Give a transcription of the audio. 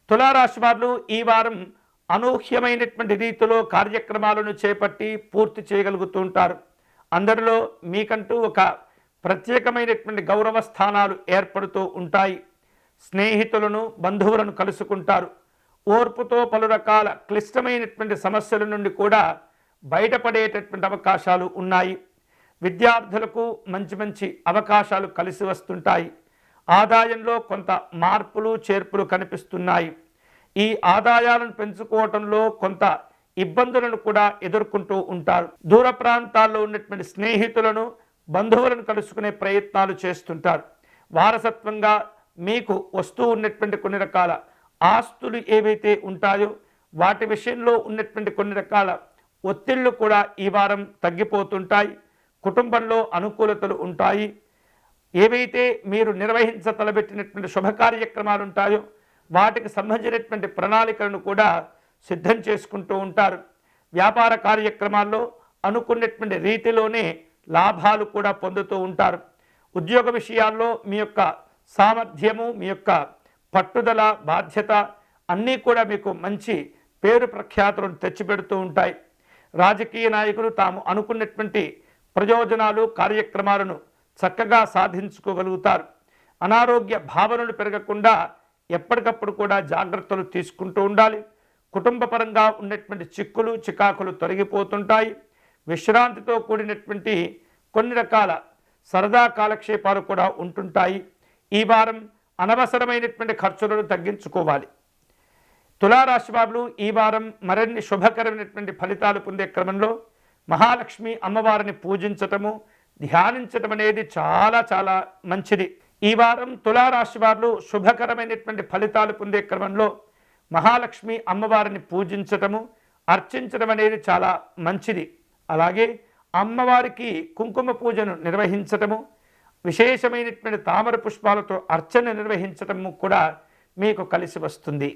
తులారాశి వారు ఈ వారం అనూహ్యమైనటువంటి రీతిలో కార్యక్రమాలను చేపట్టి పూర్తి చేయగలుగుతూ ఉంటారు. అందరిలో మీకంటూ ఒక ప్రత్యేకమైనటువంటి గౌరవ స్థానాలు ఏర్పడుతూ ఉంటాయి. స్నేహితులను బంధువులను కలుసుకుంటారు. ఓర్పుతో పలు రకాల క్లిష్టమైనటువంటి సమస్యల నుండి కూడా బయటపడేటటువంటి అవకాశాలు ఉన్నాయి. విద్యార్థులకు మంచి మంచి అవకాశాలు కలిసి వస్తుంటాయి. ఆదాయంలో కొంత మార్పులు చేర్పులు కనిపిస్తున్నాయి. ఈ ఆదాయాలను పెంచుకోవటంలో కొంత ఇబ్బందులను కూడా ఎదుర్కొంటూ ఉంటారు. దూర ప్రాంతాల్లో ఉన్నటువంటి స్నేహితులను బంధువులను కలుసుకునే ప్రయత్నాలు చేస్తుంటారు. వారసత్వంగా మీకు వస్తూ ఉన్నటువంటి కొన్ని రకాల ఆస్తులు ఏవైతే ఉంటాయో వాటి విషయంలో ఉన్నటువంటి కొన్ని రకాల ఒత్తిళ్లు కూడా ఈ వారం తగ్గిపోతుంటాయి. కుటుంబంలో అనుకూలతలు ఉంటాయి. ఏవైతే మీరు తలబెట్టినటువంటి శుభ కార్యక్రమాలు ఉంటాయో వాటికి సంబంధించినటువంటి ప్రణాళికలను కూడా సిద్ధం చేసుకుంటూ ఉంటారు. వ్యాపార కార్యక్రమాల్లో అనుకున్నటువంటి రీతిలోనే లాభాలు కూడా పొందుతూ ఉంటారు. ఉద్యోగ విషయాల్లో మీ యొక్క సామర్థ్యము, మీ యొక్క పట్టుదల, బాధ్యత అన్నీ కూడా మీకు మంచి పేరు ప్రఖ్యాతులను తెచ్చిపెడుతూ ఉంటాయి. రాజకీయ నాయకులు తాము అనుకున్నటువంటి ప్రయోజనాలు, కార్యక్రమాలను చక్కగా సాధించుకోగలుగుతారు. అనారోగ్య భావనలు పెరగకుండా ఎప్పటికప్పుడు కూడా జాగ్రత్తలు తీసుకుంటూ ఉండాలి. కుటుంబపరంగా ఉన్నటువంటి చిక్కులు, చికాకులు తొలగిపోతుంటాయి. విశ్రాంతితో కూడినటువంటి కొన్ని రకాల సరదా కాలక్షేపాలు కూడా ఉంటుంటాయి. ఈ వారం అనవసరమైనటువంటి ఖర్చులను తగ్గించుకోవాలి. తులారాశి వారు ఈ వారం మరిన్ని శుభకరమైనటువంటి ఫలితాలు పొందే క్రమంలో మహాలక్ష్మి అమ్మవారిని పూజించటము, ధ్యానించటం అనేది చాలా చాలా మంచిది. ఈ వారం తులారాశి వారు శుభకరమైనటువంటి ఫలితాలు పొందే క్రమంలో మహాలక్ష్మి అమ్మవారిని పూజించటము, అర్చించడం అనేది చాలా మంచిది. అలాగే అమ్మవారికి కుంకుమ పూజను నిర్వహించటము, విశేషమైనటువంటి తామర పుష్పాలతో అర్చన నిర్వహించటము కూడా మీకు కలిసి వస్తుంది.